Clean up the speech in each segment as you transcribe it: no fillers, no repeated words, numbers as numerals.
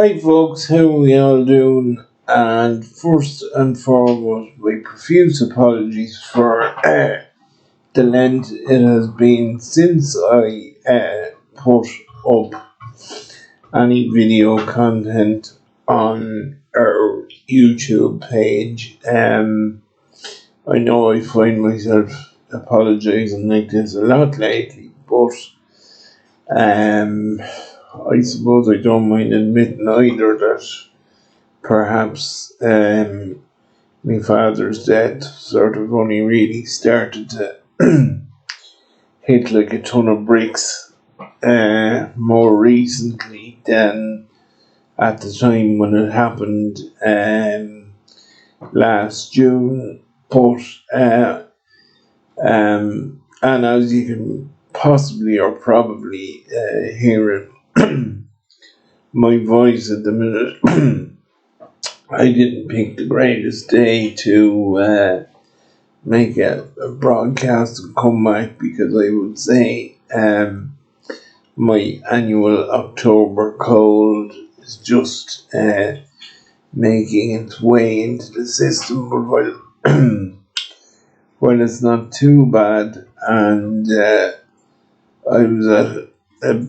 Hi folks, how are we all doing? And first and foremost, my profuse apologies for the length it has been since I put up any video content on our YouTube page. I know I find myself apologising like this a lot lately, but I suppose I don't mind admitting either that perhaps my father's death sort of only really started to hit like a ton of bricks more recently than at the time when it happened last June. But and as you can possibly or probably hear it, my voice at the minute. I didn't pick the greatest day to make a broadcast and come back because I would say my annual October cold is just making its way into the system. But while it's not too bad, and I was at a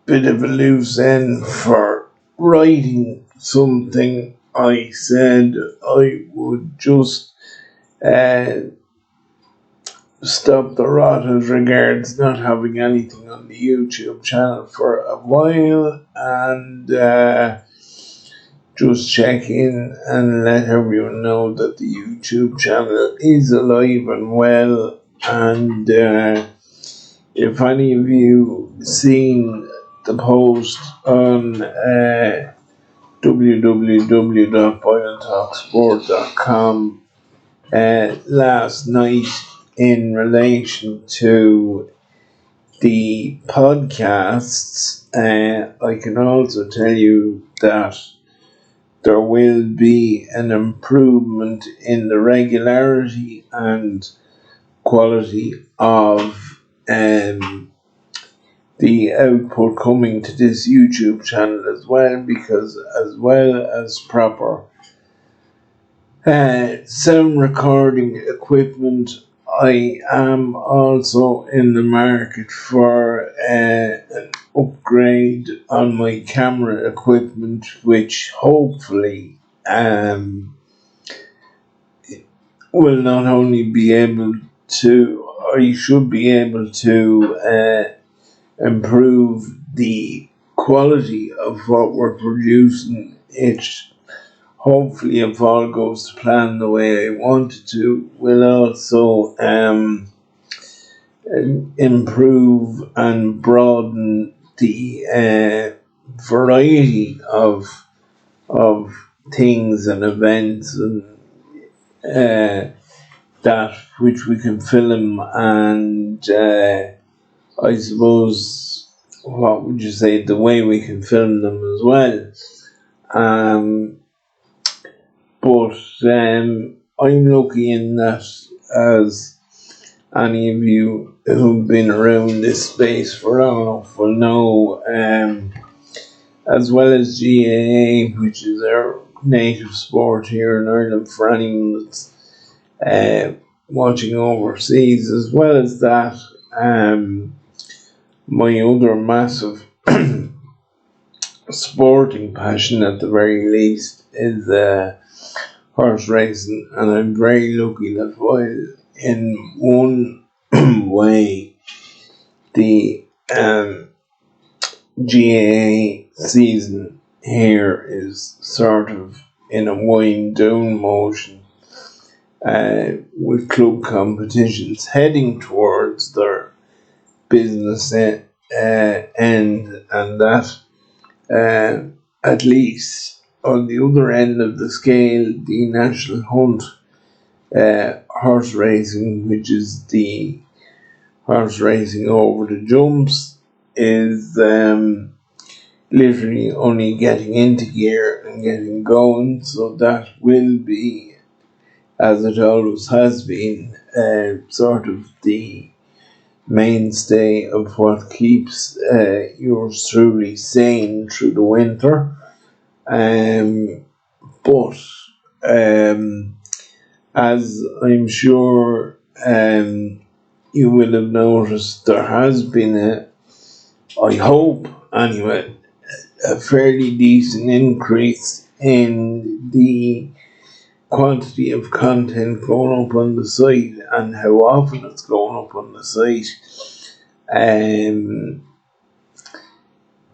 bit of a loose end for writing something, I said I would just stop the rot as regards not having anything on the YouTube channel for a while and just check in and let everyone know that the YouTube channel is alive and well. And if any of you seen the post on www.boyletalksport.com last night in relation to the podcasts, I can also tell you that there will be an improvement in the regularity and quality of the output coming to this YouTube channel as well, because as well as proper sound recording equipment, I am also in the market for an upgrade on my camera equipment, which hopefully will not only be able to, I should be able to improve the quality of what we're producing. It hopefully, if all goes to plan the way I want it to, will also improve and broaden the variety of things and events and that which we can film. And I suppose, what would you say, the way we can film them as well. But I'm lucky in that, as any of you who've been around this space for long enough will know, as well as GAA, which is our native sport here in Ireland for anyone that's watching overseas, as well as that, my other massive sporting passion, at the very least, is horse racing. And I'm very lucky that while in one way the GAA season here is sort of in a wind down motion, with club competitions heading towards their business end, and that at least on the other end of the scale, the National Hunt horse racing, which is the horse racing over the jumps, is literally only getting into gear and getting going. So that will be, as it always has been, sort of the mainstay of what keeps yours truly sane through the winter. But as I'm sure you will have noticed, there has been I hope anyway, a fairly decent increase in the quantity of content going up on the site and how often it's going up on the site. In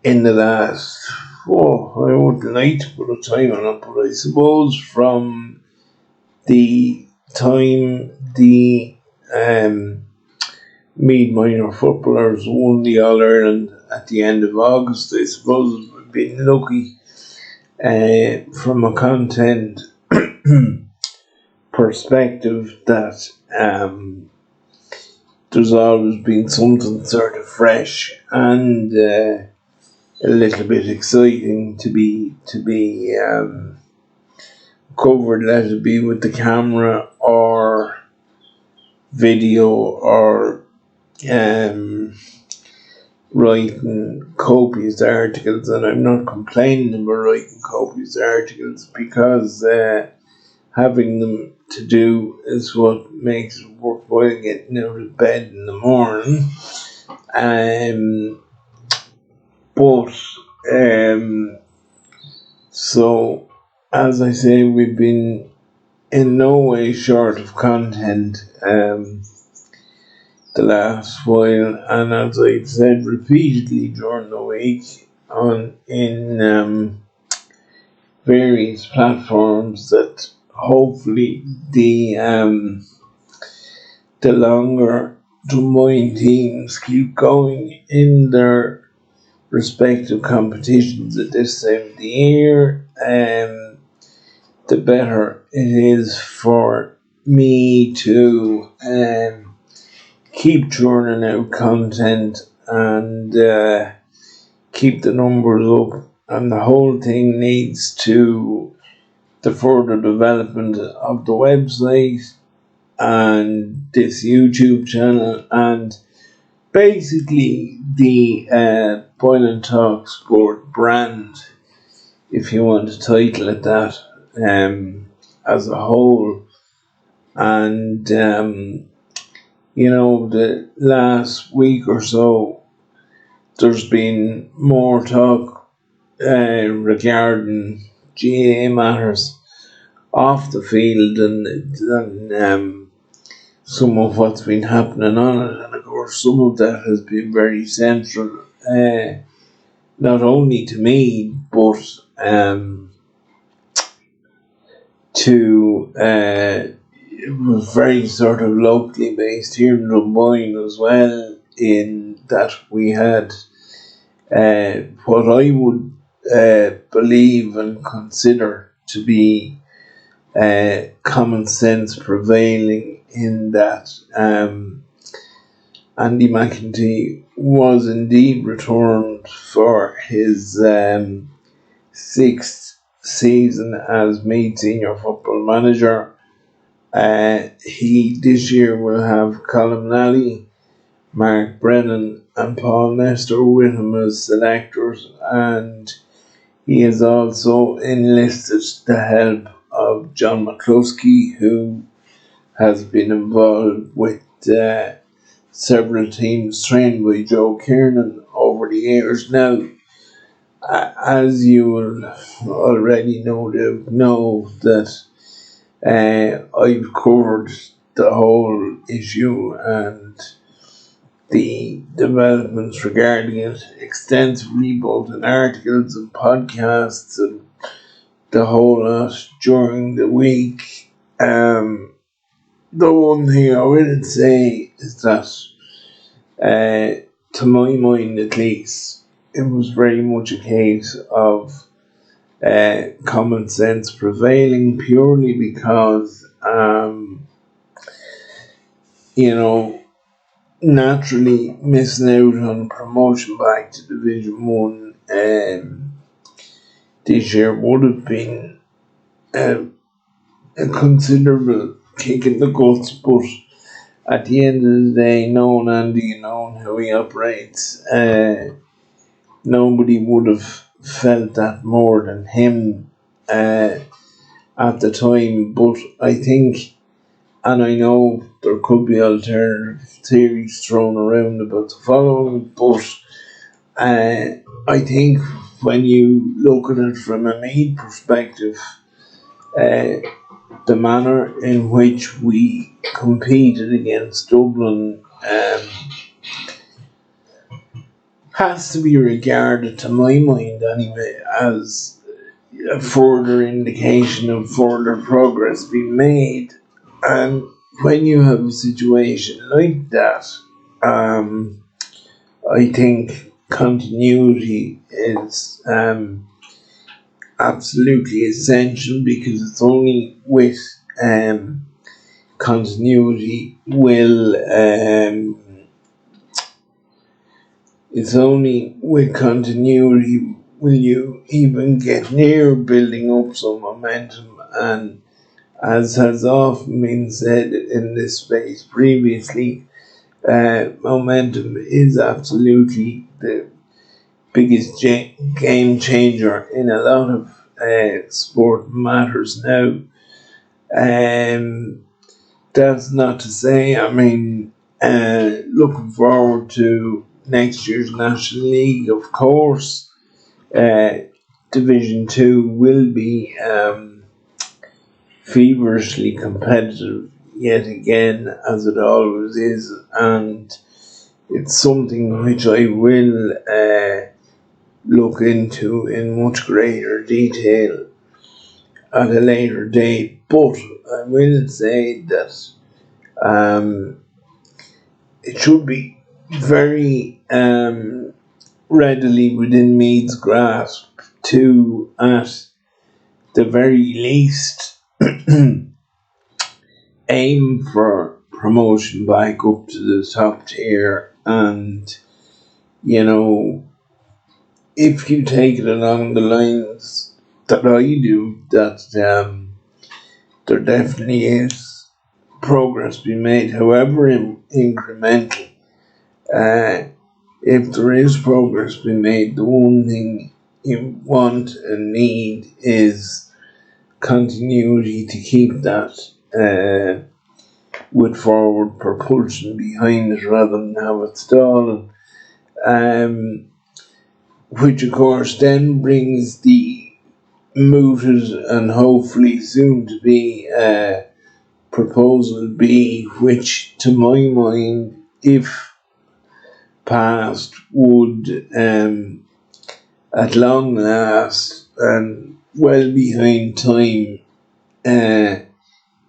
the last, I wouldn't like to put a time on it, but I suppose from the time the Mead Minor footballers won the All Ireland at the end of August, I suppose we've been lucky from a content perspective that there's always been something sort of fresh and a little bit exciting to be covered, let it be with the camera or video or writing copious articles. And I'm not complaining about writing copious articles, because having them to do is what makes it worthwhile getting out of bed in the morning. But so, as I say, we've been in no way short of content the last while, and as I've said repeatedly during the week in various platforms, that hopefully the longer the mine teams keep going in their respective competitions at this time of the year, the better it is for me to keep churning out content and keep the numbers up. And the whole thing needs to the further development of the website and this YouTube channel, and basically the Boil and Talk Sport brand, if you want to title it that, as a whole. And the last week or so, there's been more talk regarding GAA matters off the field than some of what's been happening on it. And of course, some of that has been very central, not only to me, but to it was very sort of locally based here in Dunboyne as well, in that we had what I would believe and consider to be common sense prevailing, in that Andy McEntee was indeed returned for his sixth season as Meath senior football manager. He this year will have Colin Nally, Mark Brennan and Paul Nestor with him as selectors, and he has also enlisted the help of John McCluskey, who has been involved with several teams trained by Joe Kiernan over the years. Now, as you will already know that I've covered the whole issue and the developments regarding it extensively, both in articles and podcasts and the whole lot during the week. The one thing I will say is that, to my mind at least, it was very much a case of common sense prevailing, purely because, naturally missing out on promotion back to Division 1 this year would have been a considerable kick in the guts, but at the end of the day, knowing Andy, knowing how he operates, nobody would have felt that more than him at the time. But I think, and I know there could be alternative theories thrown around about the following, but I think when you look at it from a Meath perspective, uh, the manner in which we competed against Dublin has to be regarded, to my mind anyway, as a further indication of further progress being made. And when you have a situation like that, I think continuity is absolutely essential, because it's only with continuity will you even get near building up some momentum. And as has often been said in this space previously, momentum is absolutely the biggest game changer in a lot of sport matters now. Um, that's not to say, looking forward to next year's National League, of course. Division 2 will be feverishly competitive yet again, as it always is, and it's something which I will look into in much greater detail at a later date. But I will say that it should be very readily within Meath's grasp to, at the very least, aim for promotion back up to the top tier. And, if you take it along the lines that I do, that there definitely is progress being made, however incremental. If there is progress being made, the one thing you want and need is continuity to keep that with forward propulsion behind it, rather than have it stalling. Which of course then brings the mooted and hopefully soon to be proposal B, which to my mind, if passed, would at long last and well behind time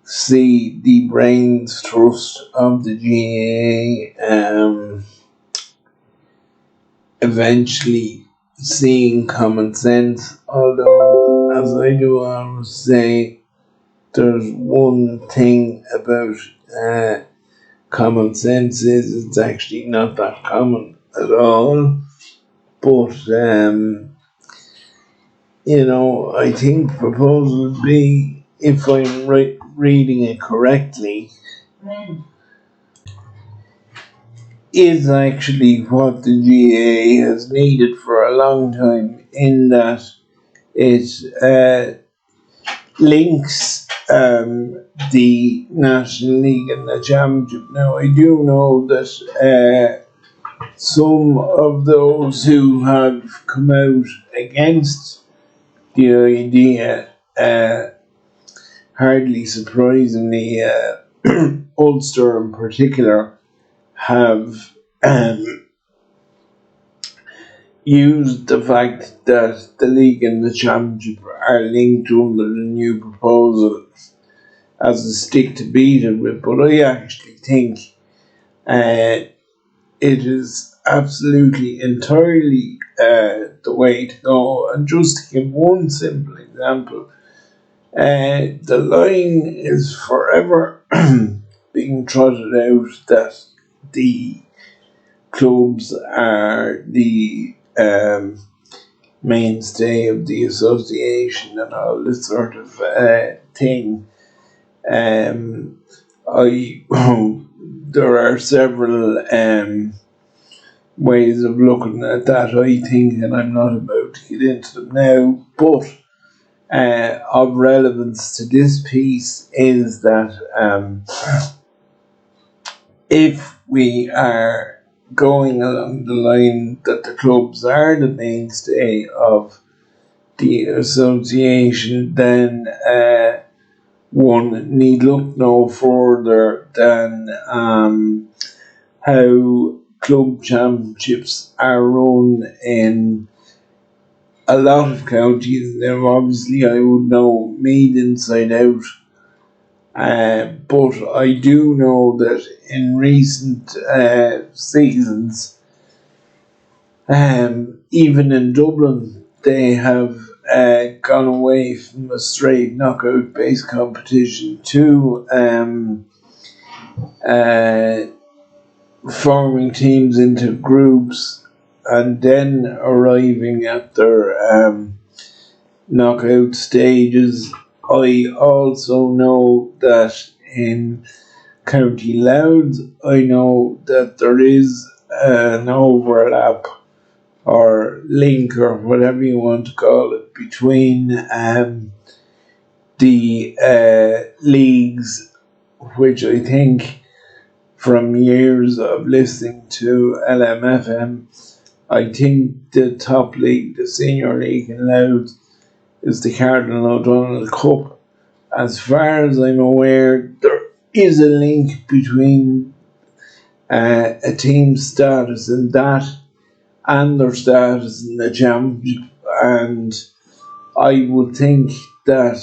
see the brains trust of the GAA eventually seeing common sense. Although, as I do always say, there's one thing about common sense is it's actually not that common at all. But I think proposal B, if I'm reading it correctly, is actually what the GAA has needed for a long time, in that it links the National League and the Championship. Now, I do know that some of those who have come out against the idea, hardly surprisingly, Ulster in particular, have used the fact that the league and the championship are linked under the new proposal as a stick to beat it with. But I actually think it is absolutely entirely the way to go. And just to give one simple example, the line is forever being trotted out that the clubs are the mainstay of the association and all this sort of thing. I there are several ways of looking at that, I think, and I'm not about to get into them now, but of relevance to this piece is that if we are going along the line that the clubs are the mainstay of the association, then one need look no further than how club championships are run in a lot of counties. Now, obviously, I would know Meath inside out, but I do know that in recent seasons, even in Dublin, they have gone away from a straight knockout based competition to forming teams into groups and then arriving at their knockout stages. I also know that in County Louth, I know that there is an overlap or link or whatever you want to call it between the leagues, which I think from years of listening to LMFM, I think the top league, the senior league in Louth, is the Cardinal O'Donnell Cup. As far as I'm aware, there is a link between a team's status in that and their status in the championship, and I would think that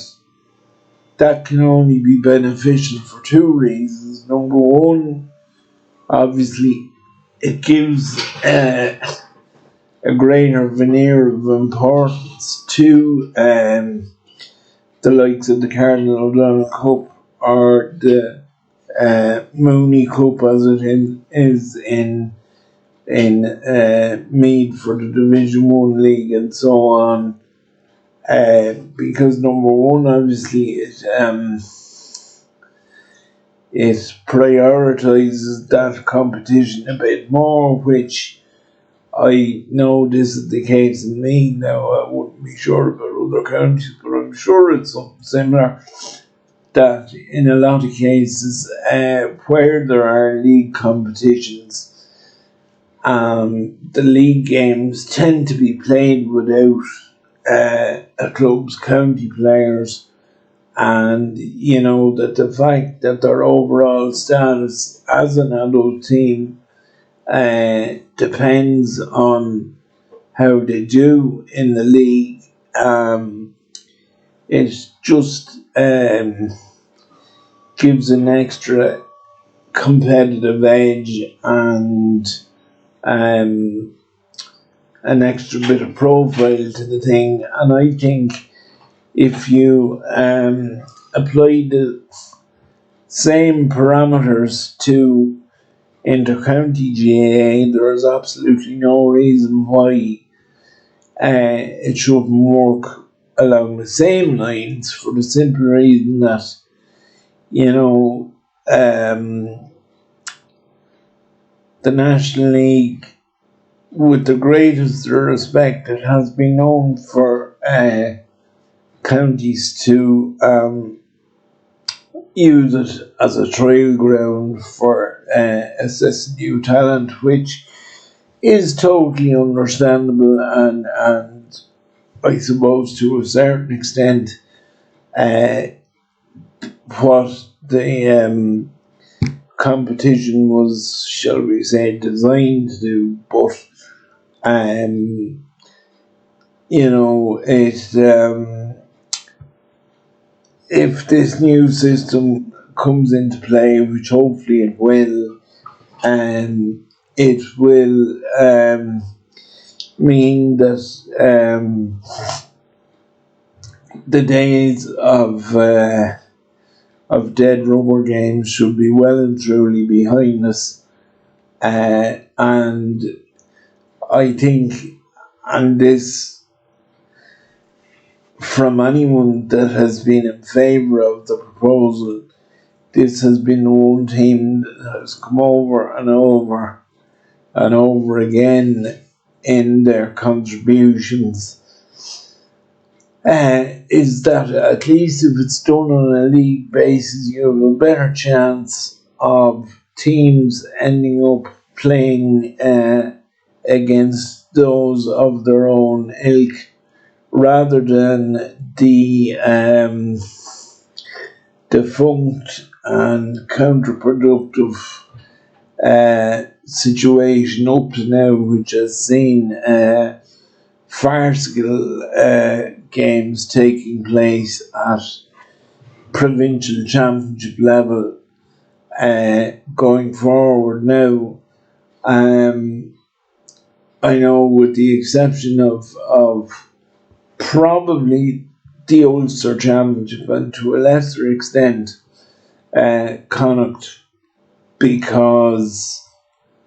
that can only be beneficial for two reasons. Number one, obviously, it gives a greater veneer of importance to the likes of the Cardinal O'Donnell Cup or the Mooney Cup, as it is in Meath for the Division 1 League and so on. Because number one, obviously, it prioritises that competition a bit more, which I know this is the case in Meath. Now, I wouldn't be sure about other counties, but I'm sure it's something similar. That in a lot of cases, where there are league competitions, the league games tend to be played without a club's county players, and you know that the fact that their overall status as an adult team depends on how they do in the league. It just gives an extra competitive edge and an extra bit of profile to the thing. And I think if you apply the same parameters to inter-county GAA, there is absolutely no reason why it shouldn't work along the same lines, for the simple reason that, you know, the National League, with the greatest respect, it has been known for counties to use it as a trial ground for assessing new talent, which is totally understandable and I suppose to a certain extent what the competition was, shall we say, designed to do. But you know, it if this new system comes into play, which hopefully it will, it will mean that the days of dead rubber games should be well and truly behind us, and I think, and this from anyone that has been in favour of the proposal, this has been the one team that has come over and over and over again in their contributions. Is that at least if it's done on a league basis, you have a better chance of teams ending up playing against those of their own ilk rather than the defunct and counterproductive situation up to now, which has seen farcical games taking place at provincial championship level going forward now. I know, with the exception of probably the Ulster Championship and to a lesser extent Connacht, because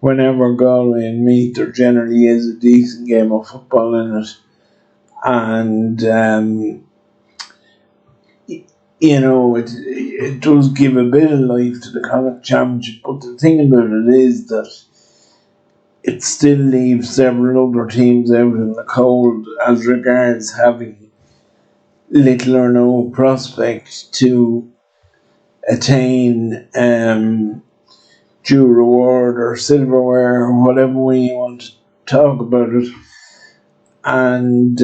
whenever Galway meet, there generally is a decent game of football in it, and it does give a bit of life to the Connacht Championship. But the thing about it is that it still leaves several other teams out in the cold as regards having little or no prospect to attain due reward or silverware or whatever way you want to talk about it. And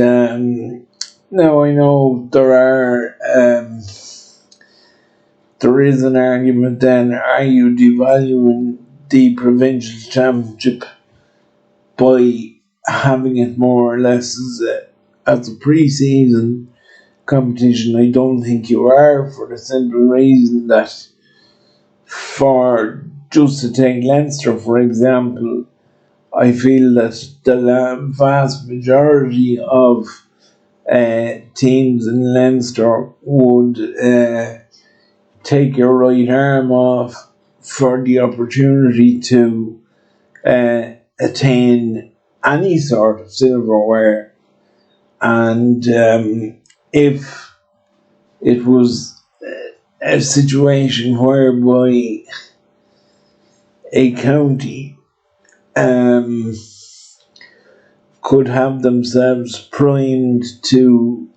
now I know there is an argument then, are you devaluing the provincial championship by having it more or less as a pre-season competition? I don't think you are, for the simple reason that, for just to take Leinster for example, I feel that the vast majority of teams in Leinster would take your right arm off for the opportunity to attain any sort of silverware. And if it was a situation whereby a county could have themselves primed to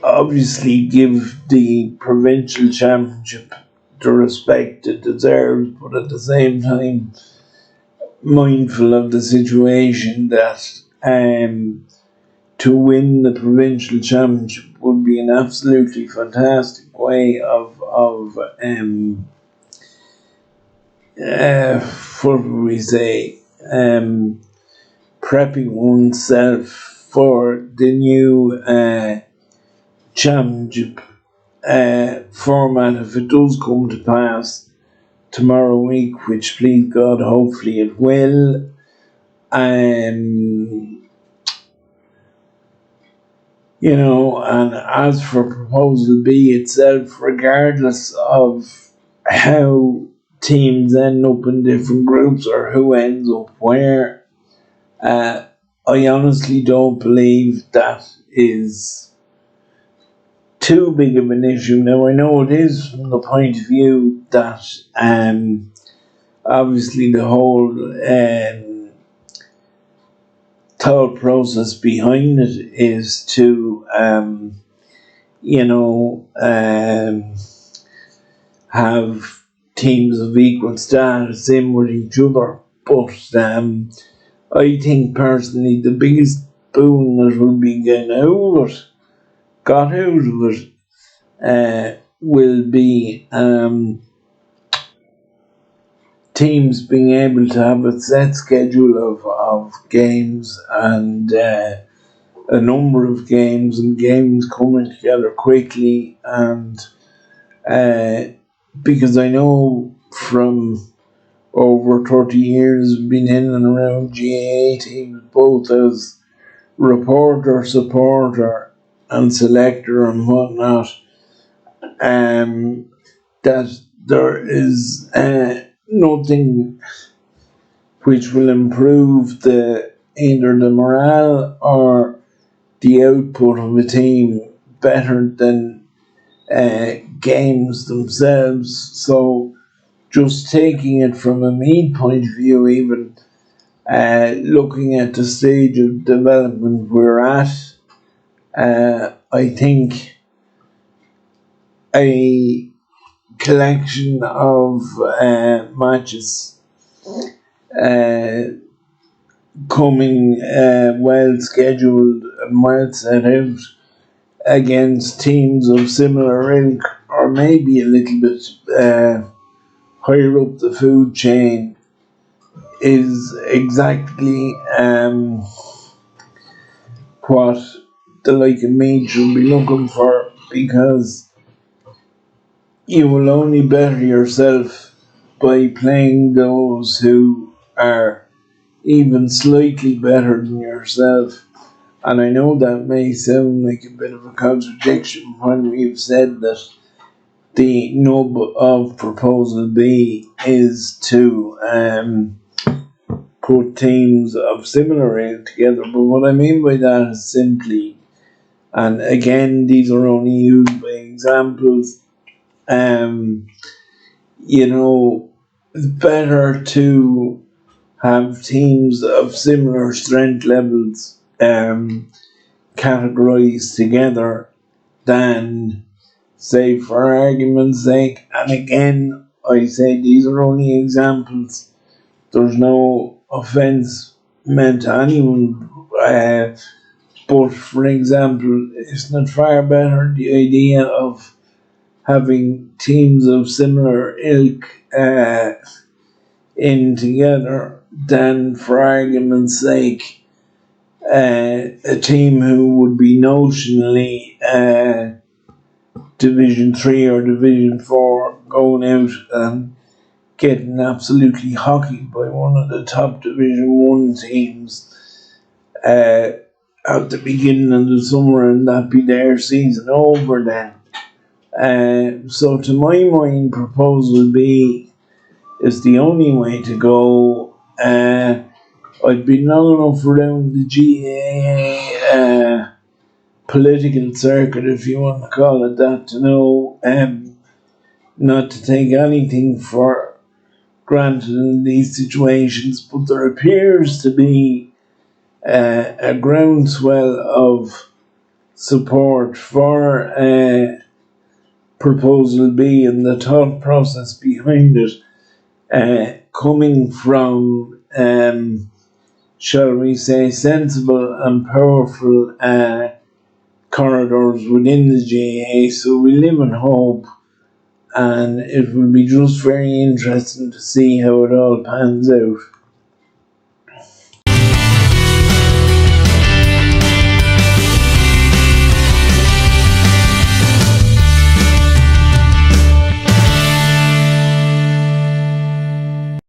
obviously give the provincial championship the respect it deserves, but at the same time mindful of the situation that to win the provincial championship would be an absolutely fantastic way of what would we say, prepping oneself for the new championship format, if it does come to pass tomorrow week, which please God hopefully it will. And as for Proposal B itself, regardless of how teams end up in different groups or who ends up where, I honestly don't believe that is too big of an issue. Now, I know it is from the point of view that obviously the whole thought process behind it is to have teams of equal status in with each other. But I think personally the biggest boon that will be got out of it will be teams being able to have a set schedule of games and a number of games, and games coming together quickly. And because I know from over 30 years been in and around GAA teams, both as reporter, supporter and selector and whatnot, that there is nothing which will improve either the morale or the output of a team better than games themselves. So just taking it from a Mead point of view, even looking at the stage of development we're at, I think a collection of matches uh, coming well scheduled and well set out against teams of similar ilk, or maybe a little bit higher up the food chain, is exactly what the like of me should be looking for, because you will only better yourself by playing those who are even slightly better than yourself. And I know that may sound like a bit of a contradiction when we've said that the nub of Proposal B is to put teams of similar age together. But what I mean by that is simply, and again, these are only used by examples, um, it's better to have teams of similar strength levels categorized together than, say, for argument's sake, and again, I say these are only examples. There's no offence meant to anyone, but for example, isn't it far better the idea of having teams of similar ilk in together than, for argument's sake, a team who would be notionally Division 3 or Division 4 going out and getting absolutely hockeyed by one of the top Division 1 teams at the beginning of the summer, and that be their season over then. So to my mind, Proposal B is the only way to go. I've been long enough around the GAA political circuit, if you want to call it that, to know not to take anything for granted in these situations, but there appears to be a groundswell of support for Proposal B, and the thought process behind it coming from, shall we say, sensible and powerful corridors within the GAA. So we live in hope, and it will be just very interesting to see how it all pans out.